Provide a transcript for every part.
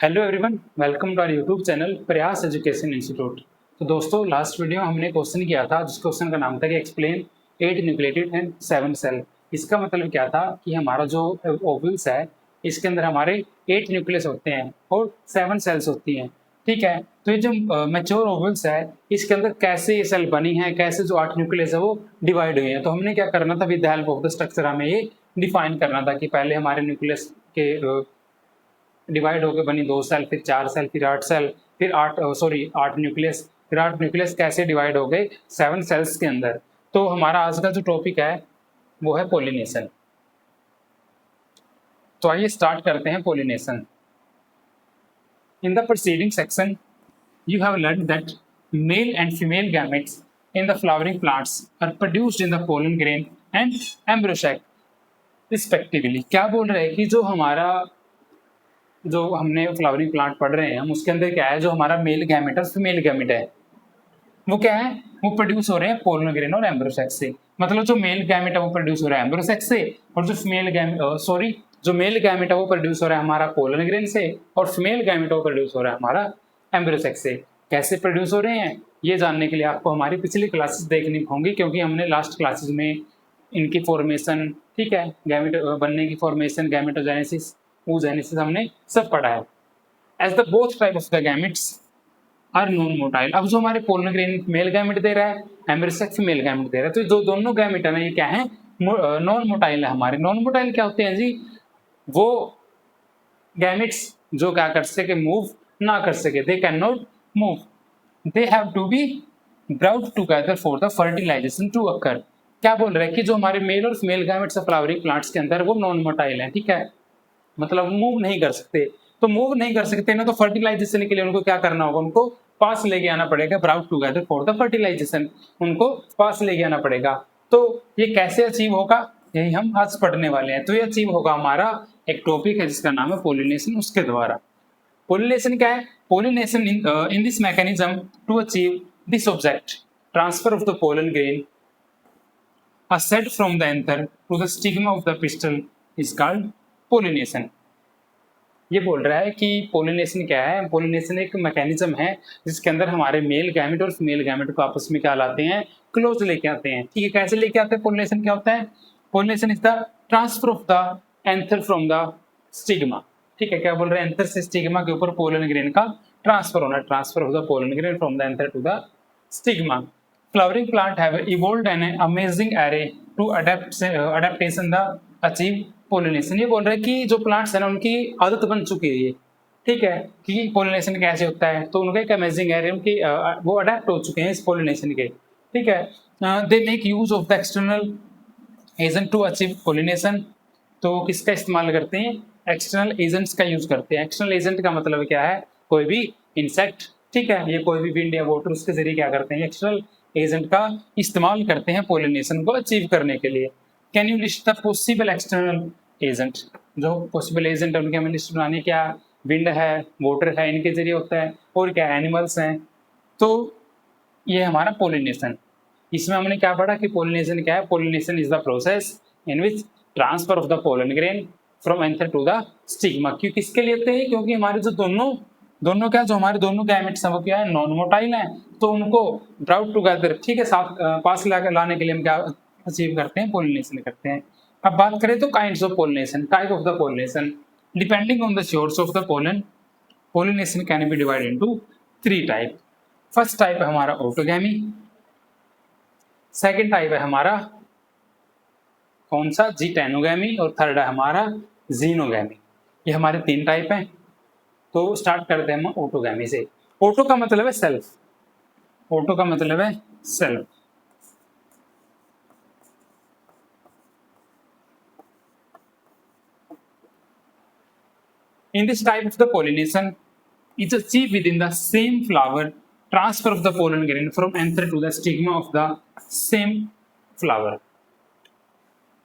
Hello everyone, welcome to our YouTube channel Prayas education institute. तो दोस्तों, last video में हमने क्वेश्चन किया था जिस क्वेश्चन का नाम था कि एक्सप्लेन 8 न्यूक्लिएटेड एंड 7 सेल। इसका मतलब क्या था कि हमारा जो ओव्यूल्स है इसके अंदर हमारे 8 न्यूक्लियस होते हैं और 7 सेल्स होती हैं। ठीक है, तो ये जो मैच्योर ओव्यूल्स है इसके अंदर कैसे ये सेल बनी है, कैसे जो 8 न्यूक्लियस है वो डिवाइड हुई है। तो हमने क्या करना था, with the help of the structure हमें ये डिफाइन करना था कि पहले हमारे न्यूक्लियस के डिवाइड होकर बनी 2 सेल, फिर 4 सेल, फिर 8 सेल, फिर 8 न्यूक्लियस, फिर 8 न्यूक्लियस कैसे डिवाइड हो गए 7 सेल्स के अंदर। तो हमारा आज का जो टॉपिक है वो है पोलिनेशन। तो आइए स्टार्ट करते हैं pollination. In the preceding section you have learned that male and female gametes in the flowering plants are produced in the pollen grain and embryo sac respectively। क्या बोल रहे हैं कि जो हमारा जो हमने फ्लावरिंग प्लांट पढ़ रहे हैं हम उसके अंदर क्या है, जो हमारा मेल गैमेट और फीमेल गैमेट है वो क्या है, वो प्रोड्यूस हो रहे हैं पोलन ग्रेन और एम्ब्रियो सैक से। मतलब जो मेल गैमेट है वो प्रोड्यूस हो रहा है एम्ब्रियो सैक से, और जो फीमेल गैमेट जो मेल गैमेट है वो प्रोड्यूस हो रहा है हमारा पोलन ग्रेन से, और फीमेल गैमेट वो प्रोड्यूस हो रहा है हमारा एम्ब्रियो सैक से। कैसे प्रोड्यूस हो रहे हैं ये जानने के लिए आपको हमारी पिछली क्लासेस देखनी होंगी, क्योंकि हमने लास्ट क्लासेस में इनकी फॉर्मेशन, ठीक है, गैमेट बनने की फॉर्मेशन, गैमेटोजेनेसिस, oogenesis हमने सब पढ़ा है। As the both type of the gametes are non motile. अब जो हमारे पोलन ग्रेन मेल गैमेट दे रहा है, एम्ब्रियो सैक फीमेल गैमेट दे रहा है, तो जो दोनों गैमेट है ना ये क्या है, नॉन मोटाइल है हमारे। नॉन मोटाइल क्या होते हैं जी, वो गैमेट्स जो क्या कर सके, मूव ना कर सके, they can not move, they have to be brought together for the fertilization to occur. क्या बोल रहे हैं कि जो हमारे मेल और फीमेल गैमेट्स फ्लावरिंग प्लांट्स के अंदर वो नॉन मोटाइल है, ठीक है, मतलब मूव नहीं कर सकते। तो मूव नहीं कर सकते ना, तो फर्टिलाइजेशन के लिए उनको क्या करना होगा, उनको पास लेके आना पड़ेगा, brought together for the fertilization, उनको पास लेके आना पड़ेगा। तो ये कैसे अचीव होगा, यही हम आज पढ़ने वाले हैं। तो ये अचीव होगा हमारा एक टॉपिक है जिसका नाम है पोलिनेशन, उसके द्वारा। पोलिनेशन क्या है, pollination in this mechanism to achieve this object transfer of the pollen grain a set from the anther to the stigma of the pistil is called pollination। ये बोल रहा है कि पोलिनेशन क्या है, पोलिनेशन एक मैकेनिज्म है जिसके अंदर हमारे मेल गैमेट और फीमेल गैमेट को आपस में क्या लाते हैं, क्लोज लेके आते हैं। ठीक है, कैसे लेके आते हैं, पोलिनेशन क्या होता है, pollination is the transfer of the anther from the stigma. ठीक है, क्या बोल रहे हैं, एंथर से स्टिग्मा के ऊपर पोलन ग्रेन का ट्रांसफर होना, transfer of the pollen grain from the anther to the stigma. Flowering plant have evolved an amazing array to adaptation the achieve pollination। ये बोल रहे हैं कि जो प्लांट्स है ना उनकी आदत बन चुकी है ये, ठीक है, कि पोलिनेशन कैसे होता है, तो उनका एक अमेजिंग एरे, उनकी वो अडेप्ट हो चुके हैं इस पोलिनेशन के। ठीक है, they make use of the external agent to achieve pollination. तो किसका इस्तेमाल करते हैं, एक्सटर्नल एजेंट्स का यूज करते हैं। एक्सटर्नल एजेंट का मतलब क्या है, कोई भी इंसेक्ट, ठीक है, ये कोई भी विंड या वाटर, उसके जरिए क्या करते हैं, एक्सटर्नल एजेंट का इस्तेमाल करते हैं पोलिनेशन को अचीव करने के लिए। Can you list the possible external agent, जो पॉसिबल एजेंट है उनकी हमें लिस्ट बनानी, क्या विंड है, वाटर है, इनके जरिए होता है, और क्या एनिमल्स हैं। तो ये हमारा पोलिनेशन। इसमें हमने क्या पढ़ा कि पोलिनेशन क्या है, pollination is the process in which transfer of the pollen grain from anther to the stigma. क्यों किसके लिए होते हैं, क्योंकि हमारे जो दोनों क्या, जो हमारे दोनों गैमेट्स हैं वो क्या है, नॉन मोटाइल हैं, तो उनको ब्राउट टुगेदर, ठीक है, साथ पास लाने के लिए हम क्या अचीव करते हैं, पोलिनेशन करते हैं। अब बात करें तो kinds of pollination, type of the pollination, depending on the source of the pollen, pollination can be divided into 3 type. First type है हमारा ऑटोगैमी, सेकंड टाइप है हमारा कौन सा, जिटेनोगैमी, और थर्ड है हमारा जीनोगैमी। ये हमारे 3 टाइप हैं। तो स्टार्ट करते हैं हम ऑटोगैमी से। ऑटो का मतलब है सेल्फ, ऑटो का मतलब है self. In this type of the pollination is achieved within the same flower, transfer of the pollen grain from anther to the stigma of the same flower।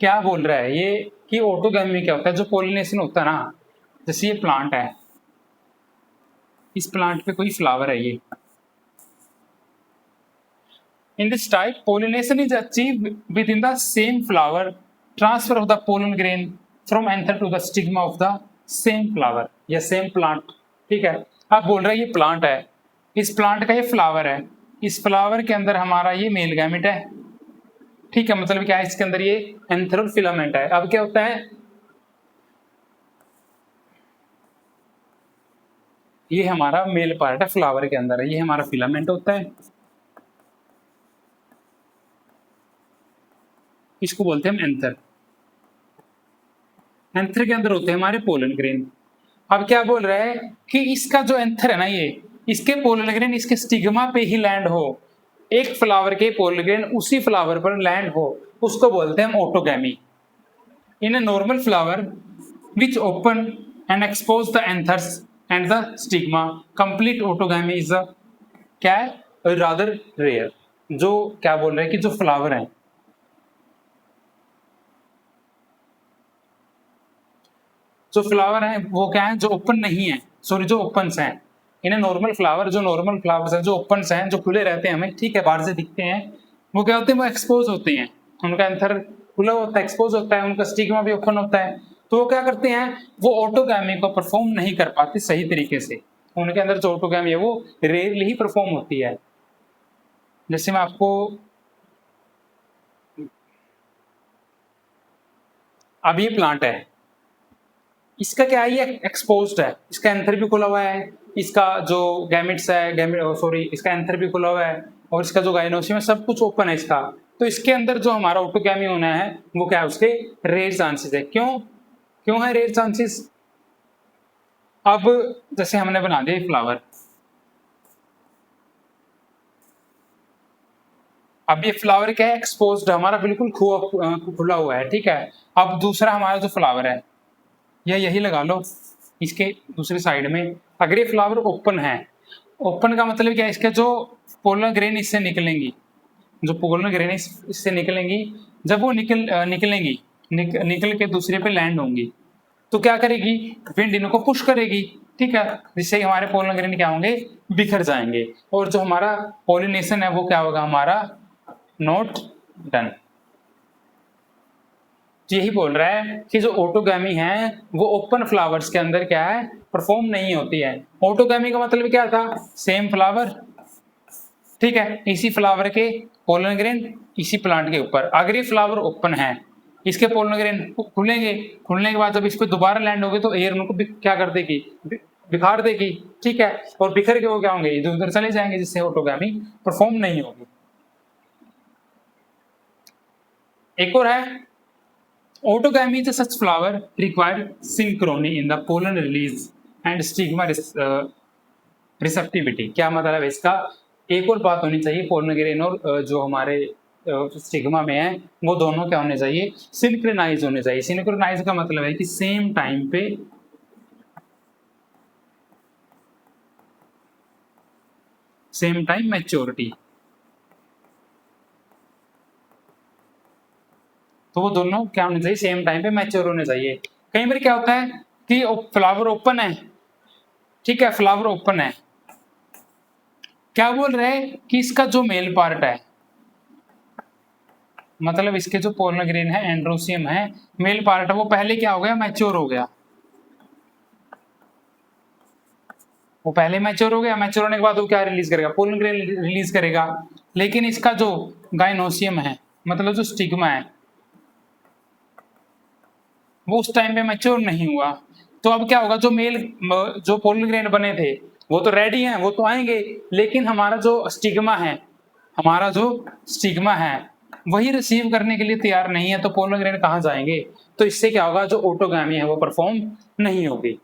क्या बोल रहा है ये कि ऑटोगैमी में क्या होता है, जो पोलिनेशन होता है ना, जैसे ये प्लांट है, इस प्लांट पे कोई फ्लावर है ये, in this type pollination is achieved within the same flower, transfer of the pollen grain from anther to the stigma of the same flower या सेम प्लांट। ठीक है। आप बोल रहे हैं ये प्लांट है, इस प्लांट का ये फ्लावर है, इस फ्लावर के अंदर हमारा ये मेल गैमेट है, ठीक है। मतलब क्या है, इसके अंदर ये एंथरल फिलामेंट है। अब क्या होता है, ये हमारा मेल पार्ट है फ्लावर के अंदर है, ये हमारा फिलामेंट होता है, इसको बोलते हैं हम एंथर। एंथर के अंदर होते हैं हमारे पोलन ग्रेन। अब क्या बोल रहा है कि इसका जो एंथर है ना, ये इसके पोलन ग्रेन इसके स्टिग्मा पे ही लैंड हो, एक फ्लावर के पोलन ग्रेन उसी फ्लावर पर लैंड हो, उसको बोलते हैं हम autogamy. In a normal flower which open and expose the anthers and the stigma, complete autogamy is a क्या है, rather rare। जो क्या बोल रहे हैं कि जो फ्लावर है, जो फ्लावर है वो क्या है, जो ओपन नहीं है, सॉरी जो ओपन हैं, इन नॉर्मल फ्लावर, जो नॉर्मल फ्लावर्स हैं जो ओपन हैं, जो खुले रहते हैं हमें, ठीक है, बाहर से दिखते हैं, वो क्या होते हैं, वो एक्सपोज होते हैं, उनका एंथर खुला होता है, एक्सपोज होता है, उनका स्टिग्मा भी ओपन होता है। तो वो क्या करते हैं, वो ऑटोगैमी को परफॉर्म नहीं कर पाते सही तरीके से, उनके अंदर जो ऑटोगैमी है वो रेयरली ही परफॉर्म होती है। जैसे मैं आपको, अब ये प्लांट है, इसका क्या है, ये एक्सपोज्ड है, इसका एंथर भी खुला हुआ है, इसका जो गैमेट्स है, गैमेट सॉरी इसका एंथर भी खुला हुआ है, और इसका जो गाइनोसियम है सब कुछ ओपन है इसका। तो इसके अंदर जो हमारा ऑटोगैमी होना है वो क्या है, उसके रेयर चांसेस है। क्यों क्यों है रेयर चांसेस? अब जैसे हमने बना दिया फ्लावर, अब ये फ्लावर क्या है, एक्सपोज्ड, हमारा बिल्कुल खुला हुआ है, ठीक है। अब दूसरा हमारा जो फ्लावर है, या यही लगा लो इसके दूसरी साइड में, अगर ये फ्लावर ओपन है, ओपन का मतलब क्या है, इसके जो पोलर ग्रेन इससे निकलेंगी, जो पोलर ग्रेन इससे निकलेंगी, जब वो निकलेंगी, निकल के दूसरे पे लैंड होंगी, तो क्या करेगी, विंड इनको पुश करेगी, ठीक है, जिससे हमारे पोलन ग्रेन क्या होंगे, बिखर जाएंगे, और जो हमारा पोलिनेशन है वो क्या होगा, हमारा नॉट डन। यही बोल रहा है कि जो ऑटोगैमी है वो ओपन फ्लावर्स के अंदर क्या है, परफॉर्म नहीं होती है। ऑटोगैमी का मतलब क्या था, सेम फ्लावर, ठीक है, इसी फ्लावर के पोलन ग्रेन इसी प्लांट के ऊपर। अगर ये फ्लावर ओपन है, इसके पोलन ग्रेन खुलेंगे, खुलने के बाद जब इस पे दोबारा लैंड होगे तो एयर उनको क्या कर देगी, बिखार देगी, ठीक है, और बिखर के वो क्या होंगे, इधर उधर चले जाएंगे, जिससे ऑटोगैमी परफॉर्म नहीं होगी। एक और है, autogamy is such flower require synchrony in the pollen release and stigma receptivity. क्या मतलब है इसका, एक और बात होनी चाहिए, पोलन ग्रेन और जो हमारे स्टिग्मा में है वो दोनों क्या होने चाहिए, सिंक्रोनाइज होने चाहिए। सिंक्रोनाइज का मतलब है कि सेम टाइम पे सेम टाइम मैच्योरिटी, तो वो दोनों क्या होने चाहिए, सेम टाइम पे मैच्योर होने चाहिए। कई बार क्या होता है कि फ्लावर ओपन है, ठीक है, फ्लावर ओपन है, क्या बोल रहे हैं कि इसका जो मेल पार्ट है, मतलब इसके जो पोलन ग्रेन है, एंड्रोसियम है, मेल पार्ट है, वो पहले क्या हो गया, मैच्योर हो गया, वो पहले मैच्योर हो गया, मैच्योर होने के बाद वो क्या रिलीज करेगा, पोलन ग्रेन रिलीज करेगा। लेकिन इसका जो गाइनोसियम है, मतलब जो स्टिग्मा है, वो उस टाइम पे मैच्योर नहीं हुआ। तो अब क्या होगा, जो पोलन ग्रेन बने थे वो तो रेडी हैं, वो तो आएंगे, लेकिन हमारा जो स्टिग्मा है वही रिसीव करने के लिए तैयार नहीं है, तो पोलन ग्रेन कहाँ जाएंगे, तो इससे क्या होगा, जो ऑटोगैमी है वो परफॉर्म नहीं होगी।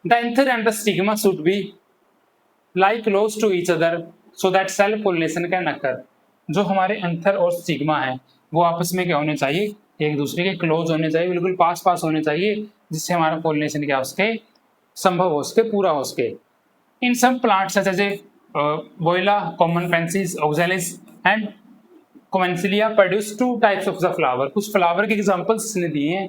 The anther and the stigma should be lie close to each other so that self pollination can occur। जो हमारे एंथर और स्टिग्मा है वो आपस में क्या होने चाहिए, एक दूसरे के क्लोज होने चाहिए, बिल्कुल पास पास होने चाहिए, जिससे हमारा पोलिनेशन क्या उसके संभव हो सके, पूरा हो सके। In some plants such as viola, common pansies, oxalis and commelina produce two types of the flower. कुछ फ्लावर के एग्जांपल्स इसने दिए हैं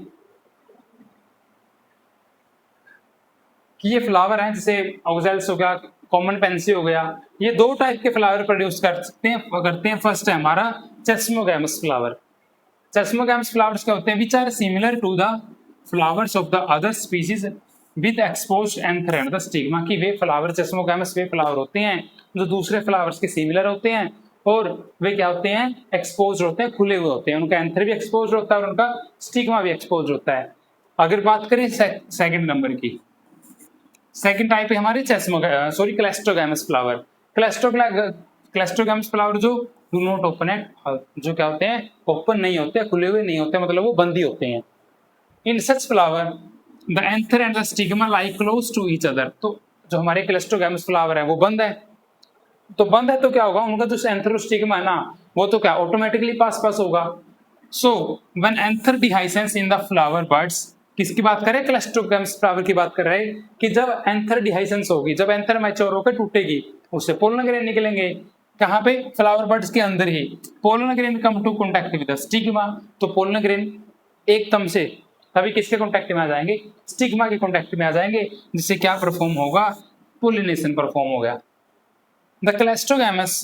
कि ये फ्लावर है, जैसे ऑक्सैलिस हो गया, कॉमन पेंसी हो गया, ये दो टाइप के फ्लावर प्रोड्यूस करते हैं। फर्स्ट है हमारा चेस्मोगैमस फ्लावर। चेस्मोगैमस फ्लावर्स क्या होते हैं, which are similar to the flowers of the other species with expose anther and the stigma, कि वे फ्लावर सेसमोगैमस वे फ्लावर होते हैं जो दूसरे फ्लावर्स के सिमिलर होते हैं और वे क्या होते हैं, एक्सपोज होते हैं, खुले हुए होते हैं, उनका एंथर भी एक्सपोज होता है और उनका स्टिग्मा भी एक्सपोज होता है। अगर बात करें सेकंड नंबर की, सेकंड टाइप है हमारे क्लेस्ट्रोगैमस फ्लावर। क्लेस्ट्रोगैमस फ्लावर जो डू नॉट ओपन एट, जो क्या होते हैं, ओपन नहीं होते, खुले हुए नहीं होते, मतलब वो बंद ही होते हैं। In such flower the anther and the stigma lie close to each other, तो जो हमारे क्लेस्ट्रोगैमस फ्लावर है वो बंद है, तो बंद है तो क्या होगा, उनका जो एंथर और स्टिग्मा है ना वो तो क्या ऑटोमेटिकली पास पास होगा। So when anther dehisces in the flower buds, किसकी बात करें, क्लेस्ट्रोगैमस फ्लावर की बात कर रहे हैं, कि जब एंथर डिहाइसेंस होगी, जब एंथर मैच्योर होकर टूटेगी, उससे पोलन ग्रेन निकलेंगे, कहाँ पे, फ्लावर बर्ड्स के अंदर ही। Pollen grain come to contact with the stigma, तो पोलन ग्रेन एकदम से तभी किसके कॉन्टैक्ट में आ जाएंगे, स्टिग्मा के कॉन्टैक्ट में आ जाएंगे, जिससे क्या परफॉर्म होगा, पोलिनेशन परफॉर्म हो गया। The cleistogamous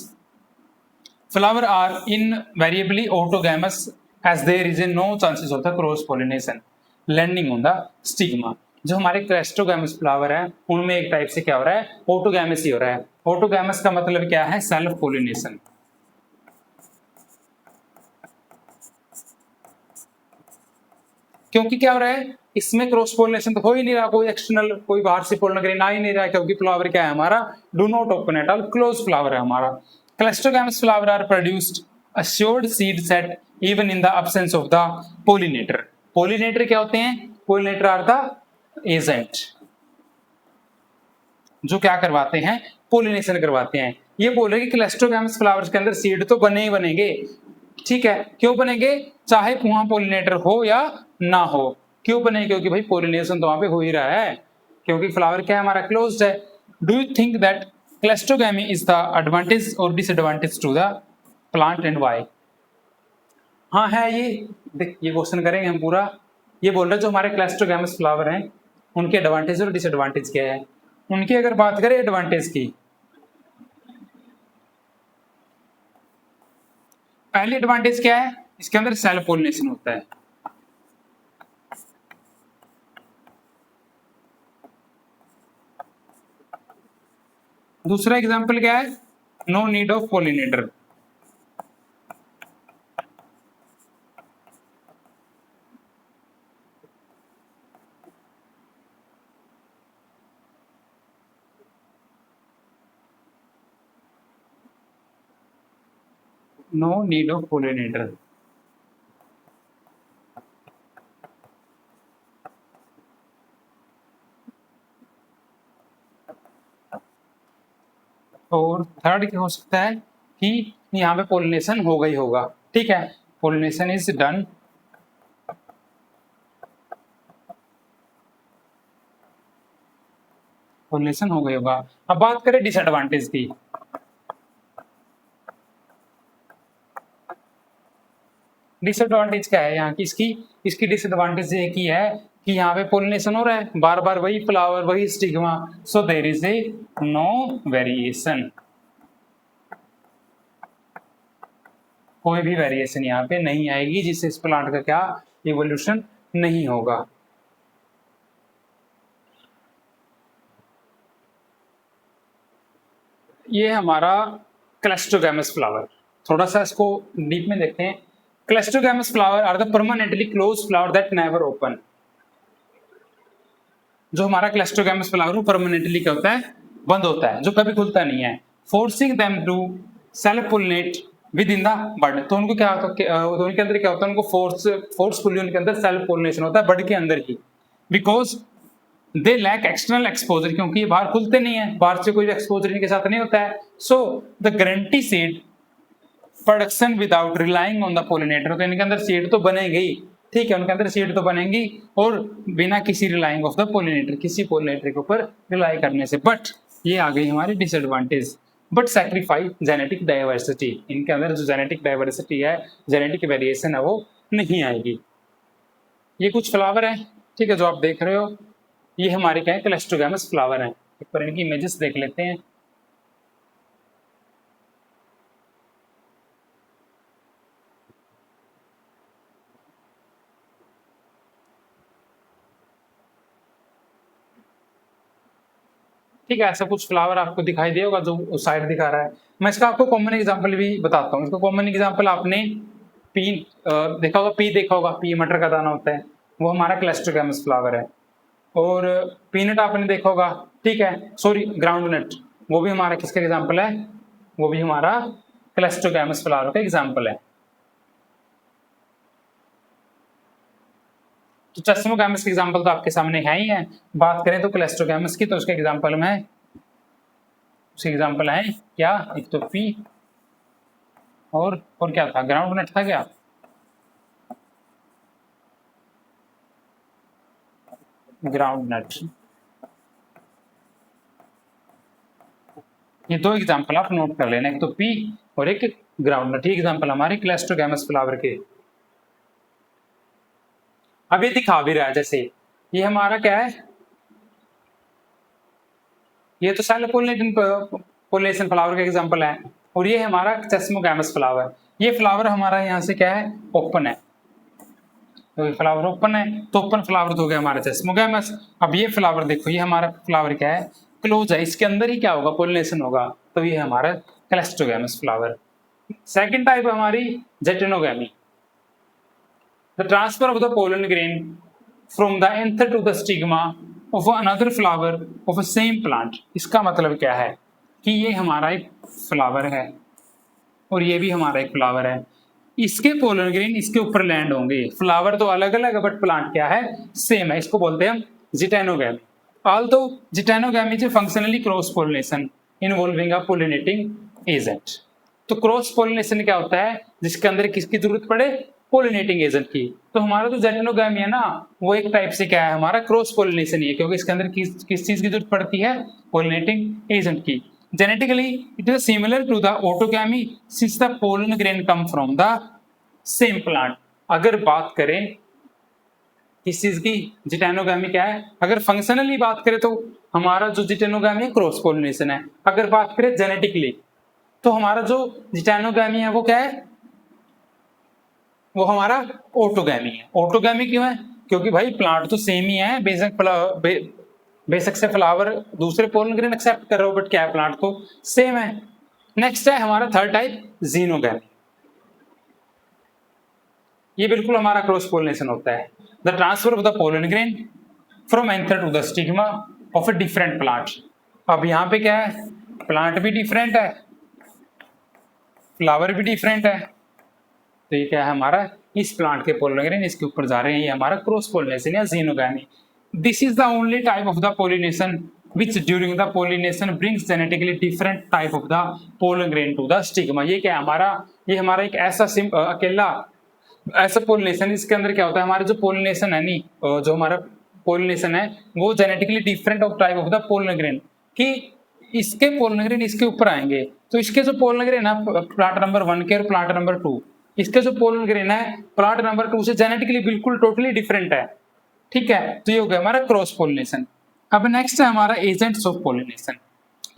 flower are invariably autogamous as there is a no chances of the cross pollination landing on the stigma। जो हमारे क्लेस्ट्रोगैमस फ्लावर है उनमें एक टाइप से क्या हो रहा है, ऑटोगैमस ही हो रहा है। ऑटोगैमस का मतलब क्या है, सेल्फ पोलिनेशन। क्योंकि क्या हो रहा है, इसमें क्रॉस पोलिनेशन तो हो ही नहीं रहा, कोई एक्सटर्नल कोई बाहर से पोलन ग्रेन आ ही नहीं रहा है, क्योंकि फ्लावर क्या है हमारा, do not open at all, close flower है हमारा। Cleistogamous flower are produced assured seed set even in the absence of the pollinator। pollinator क्या होते हैं, pollinator are the agent जो क्या करवाते हैं, पोलिनेशन करवाते हैं। ये बोल रहे कि क्लेस्ट्रोगैमस फ्लावर्स के अंदर सीड तो बने ही बनेंगे, ठीक है, क्यों बनेंगे, चाहे वहां पोलिनेटर हो या ना हो, क्यों बने, क्योंकि भाई पोलिनेशन तो वहां पे हो ही रहा है, क्योंकि फ्लावर क्या है हमारा क्लोज्ड है। Do you think that cleistogamy is the advantage और disadvantage to the plant and why. हाँ है ये, देख ये क्वेश्चन करेंगे हम पूरा। ये बोल रहे जो हमारे क्लेस्ट्रोगैमस फ्लावर हैं उनके एडवांटेज और डिसएडवांटेज क्या है। उनकी अगर बात करें एडवांटेज की, पहली एडवांटेज क्या है, इसके अंदर सेल्फ पोलिनेशन होता है। दूसरा एग्जांपल क्या है, no need of pollinator. No need of pollinator. और थर्ड क्या हो सकता है कि यहाँ पे पोलिनेशन हो गई होगा, ठीक है, पोलिनेशन इज डन, पोलिनेशन हो गई होगा। अब बात करें डिसएडवांटेज की, डिसएडवांटेज क्या है यहाँ की, इसकी इसकी डिसएडवांटेज ये की है कि यहाँ पे पोलिनेशन हो रहा है बार बार, वही फ्लावर वही stigma, so there is a no variation, कोई भी वेरिएशन यहाँ पे नहीं आएगी, जिससे इस प्लांट का क्या इवोल्यूशन नहीं होगा। ये हमारा क्लेस्ट्रोगैमस फ्लावर, थोड़ा सा इसको डीप में देखते हैं। Cleistogamous flower are the permanently close flower that never open. जो हमारा क्लेस्ट्रोगैमस फ्लावर वो परमानेंटली क्या होता है, बंद होता है, जो कभी खुलता नहीं है। Forcing them to self pollinate within the bud, तो उनको क्या होता है, तो उनके अंदर क्या होता है, उनको फोर्सफुली उनके अंदर सेल्फ पोलिनेशन होता है बड के अंदर ही, because they lack external exposure, क्योंकि ये बाहर खुलते नहीं है, बाहर से कोई एक्सपोजर इनके साथ नहीं होता है। So the guarantee seed production without relying on the pollinator, तो इनके अंदर सीड तो बनेंगे ही, ठीक है, उनके अंदर सीड तो बनेंगी और बिना किसी रिलाइंग ऑफ द पोलिनेटर, किसी पोलिनेटर के ऊपर रिलाई करने से। बट ये आ गई हमारी disadvantage, but sacrifice genetic diversity, इनके अंदर जो जेनेटिक डाइवर्सिटी है, जेनेटिक वेरिएशन है, वो नहीं आएगी। ये कुछ फ्लावर है, ठीक है, जो आप देख रहे हो, ये हमारे क्या है, क्लेस्ट्रोगैमस फ्लावर है। एक बार इनकी इमेजेस देख लेते हैं। ठीक है, ऐसा कुछ फ्लावर आपको दिखाई दे होगा जो उस साइड दिखा रहा है। मैं इसका आपको कॉमन एग्जांपल भी बताता हूँ। इसका कॉमन एग्जांपल आपने पी देखा होगा, पी देखा होगा, पी मटर का दाना होता है, वो हमारा क्लेस्ट्रोगैमस फ्लावर है। और पीनट आपने देखा होगा, ठीक है, सॉरी ग्राउंड नट, वो भी हमारा किसका एग्जाम्पल है, वो भी हमारा क्लेस्ट्रोगैमस फ्लावर का एग्जाम्पल है। तो चेस्मोगैमस के एग्जाम्पल तो आपके सामने है ही है। बात करें तो क्लेस्ट्रोगैमस की, तो उसके एग्जाम्पल में उसके एग्जाम्पल है क्या, एक तो पी और क्या था, ग्राउंड नट था क्या, ग्राउंड नट। ये दो एग्जाम्पल आप नोट कर लेना, एक तो पी और एक ग्राउंड नट, एग्जाम्पल हमारे क्लेस्ट्रोगैमस फ्लावर के। अब ये दिखा भी रहा है, जैसे ये हमारा क्या है, ये तो सेल्फ पोलिनेशन फ्लावर का एग्जांपल है, और ये हमारा चेस्मोगैमस फ्लावर। ये फ्लावर हमारा यहाँ से क्या है, ओपन है, तो ये फ्लावर ओपन है, तो ओपन फ्लावर तो हो गया हमारा चेस्मोगैमस। अब ये फ्लावर देखो, ये हमारा फ्लावर क्या है, क्लोज है, इसके अंदर ही क्या होगा, पोलिनेशन होगा, तो ये हमारा क्लेस्ट्रोगैमस फ्लावर। सेकेंड टाइप हमारी geitonogamy, the transfer of the pollen grain from the anther to the stigma of another flower of a same plant. इसका मतलब क्या है कि ये हमारा एक फ्लावर है और ये भी हमारा एक फ्लावर है, इसके पोलन ग्रेन इसके ऊपर लैंड होंगे। फ्लावर तो अलग अलग है बट प्लांट क्या है, सेम है, इसको बोलते हैं हम geitonogamy. Although geitonogamy is functionally cross pollination involving a pollinating agent. तो क्रॉस पोलिनेशन क्या होता है, जिसके अंदर किसकी जरूरत पड़े, पोलिनेटिंग एजेंट की। तो हमारा जो जेटेनोगैमी है ना, वो एक टाइप से क्या है, हमारा क्रॉस पोलिनेशन ही है, क्योंकि इसके अंदर किस चीज की जरूरत पड़ती है, पोलिनेटिंग एजेंट की। Genetically it is similar to the autogamy since the pollen grain come from the same plant. अगर बात करें किस चीज की, जिटेनोगैमी क्या है, अगर फंक्शनली बात करें तो हमारा जो जिटेनोगैमी है क्रॉस पोलिनेशन है। अगर बात करें जेनेटिकली तो हमारा जो जिटेनोगैमी है वो क्या है, वो हमारा ऑटोगैमी है। ऑटोगैमी क्यों है, क्योंकि भाई प्लांट तो सेम ही है, बेशक से फ्लावर दूसरे पोलन ग्रेन एक्सेप्ट कर रहे हो, बट क्या है, प्लांट तो सेम है। नेक्स्ट है हमारा थर्ड टाइप जीनोगैमी। ये बिल्कुल हमारा क्रॉस पोलिनेशन होता है, the transfer of the pollen grain from anther to the stigma of a different plant. अब यहाँ पे क्या है, प्लांट भी डिफरेंट है, फ्लावर भी डिफरेंट है, तो ये क्या है हमारा, इस प्लांट के पोलन ग्रेन इसके ऊपर जा रहे हैं, ये हमारा क्रॉस पोलिनेशन या xenogamy. This is the only type of the pollination which during the pollination brings genetically different type of the pollen grain to the stigma। ये क्या है हमारा, ये हमारा एक ऐसा अकेला ऐसा पोलिनेशन, इसके अंदर क्या होता है, हमारा जो पोलिनेशन है नहीं, जो हमारा पोलिनेशन है वो genetically different of type of the pollen grain, कि इसके पोलन ग्रेन इसके ऊपर आएंगे, तो इसके जो पोलन ग्रेन है प्लांट नंबर 1 के और प्लांट नंबर 2, इसके जो पोलन ग्रेन है प्लांट नंबर 2 से जेनेटिकली बिल्कुल टोटली डिफरेंट है। ठीक है, तो ये हो गया हमारा क्रॉस पोलिनेशन। अब नेक्स्ट है हमारा एजेंट्स ऑफ पोलिनेशन,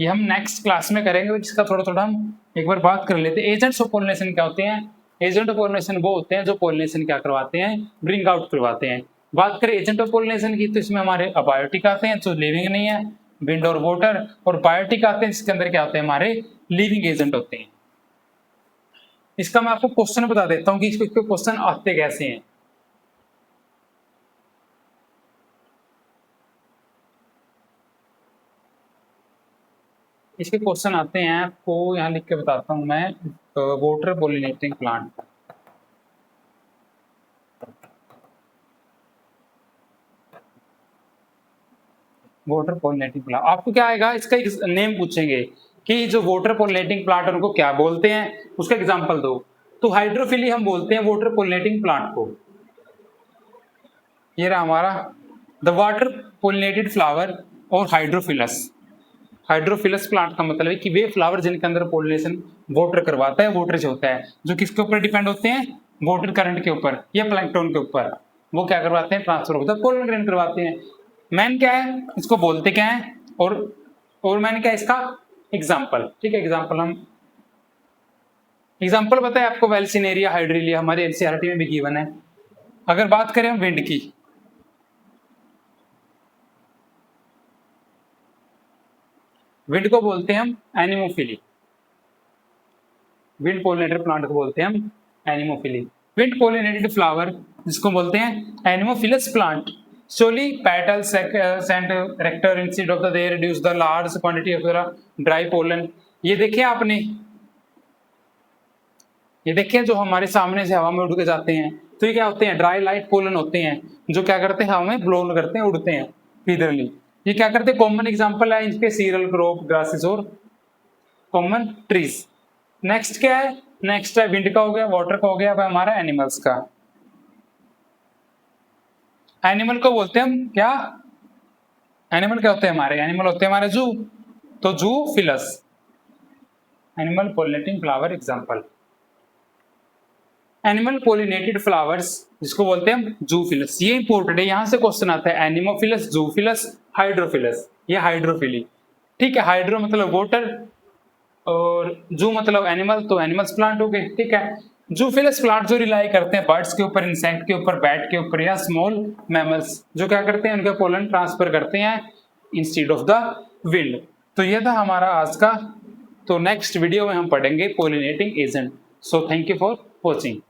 ये हम नेक्स्ट क्लास में करेंगे, जिसका थोड़ा थोड़ा हम एक बार बात कर लेते हैं। एजेंट्स ऑफ पोलिनेशन क्या होते हैं, एजेंट ऑफ पोलिनेशन वो होते हैं जो पोलिनेशन क्या करवाते हैं, ब्रिंग आउट करवाते हैं। बात करें एजेंट ऑफ पोलिनेशन की, तो इसमें हमारे अबायोटिक आते हैं जो लिविंग नहीं है, विंड और वाटर, और बायोटिक आते हैं जिसके अंदर क्या होते हैं, हमारे लिविंग एजेंट होते हैं। इसका मैं आपको क्वेश्चन बता देता हूँ कि इसके क्वेश्चन आते कैसे हैं। इसके क्वेश्चन आते हैं, आपको यहाँ लिख के बताता हूँ मैं, water pollinating plant. Water pollinating plant, आपको क्या आएगा, इसका एक नेम पूछेंगे कि जो वाटर पोलिनेटिंग प्लांट उनको क्या बोलते हैं, उसका एग्जांपल दो। तो हाइड्रोफिली हम बोलते हैं वाटर पोलिनेटिंग प्लांट को। ये रहा हमारा द वाटर पोलिनेटेड फ्लावर और हाइड्रोफिलस। हाइड्रोफिलस प्लांट का मतलब है कि वे फ्लावर जिनके अंदर पोलिनेशन वाटर करवाता है, वाटर जो होता है, जो किसके ऊपर डिपेंड होते हैं, वाटर करंट के ऊपर या प्लैंकटन के ऊपर, वो क्या करवाते हैं, transfer of the pollen grain करवाते हैं। मैन क्या है, इसको बोलते क्या है, और मैंने क्या इसका एग्जाम्पल, ठीक है, एग्जाम्पल बताए आपको, वेल्सिनेरिया हाइड्रिलिया हमारे एनसीईआरटी में भी गिवन है। अगर बात करें हम विंड की, विंड को बोलते हैं हम एनिमोफिली, विंड पोलिनेटेड प्लांट को बोलते हैं हम एनिमोफिली। विंड पोलिनेटेड फ्लावर जिसको बोलते हैं anemophilous plant, solely petals and rector instead of they reduce the large quantity of the dry pollen। ये देखे आपने, ये देखें जो हमारे सामने से हवा में उड़ के जाते हैं, तो ये क्या होते हैं, ड्राई लाइट पोलन होते हैं, जो क्या करते हैं, हवा में ब्लोन करते हैं, उड़ते हैं फीदरली। ये क्या करते हैं, कॉमन एग्जांपल है इनके सीरियल क्रॉप, ग्रासेस और कॉमन ट्रीज। नेक्स्ट क्या है, नेक्स्ट है विंड का हो गया, वाटर का हो गया, अब हमारा एनिमल्स का। एनिमल को बोलते हैं हम क्या, एनिमल क्या होते हैं हमारे, एनिमल होते हैं हमारे जू, तो zoophilous, animal pollinating flower example. Animal pollinated flowers जिसको बोलते हैं हम जूफिलस, ये इंपॉर्टेंट है, यहां से क्वेश्चन आता है एनिमोफिलस, जूफिलस, हाइड्रोफिलस, ये हाइड्रोफिली, ठीक है। हाइड्रो मतलब वाटर और जू मतलब एनिमल, तो एनिमल्स प्लांट हो गए, ठीक है। जूफिलस प्लांट जो रिलाई करते हैं बर्ड्स के ऊपर, इंसेक्ट के ऊपर, बैट के ऊपर या स्मॉल मैमल्स, जो क्या करते हैं उनके पोलन ट्रांसफर करते हैं इंस्टीड ऑफ द विंड। तो ये था हमारा आज का, तो नेक्स्ट वीडियो में हम पढ़ेंगे pollinating agent. So thank you for watching.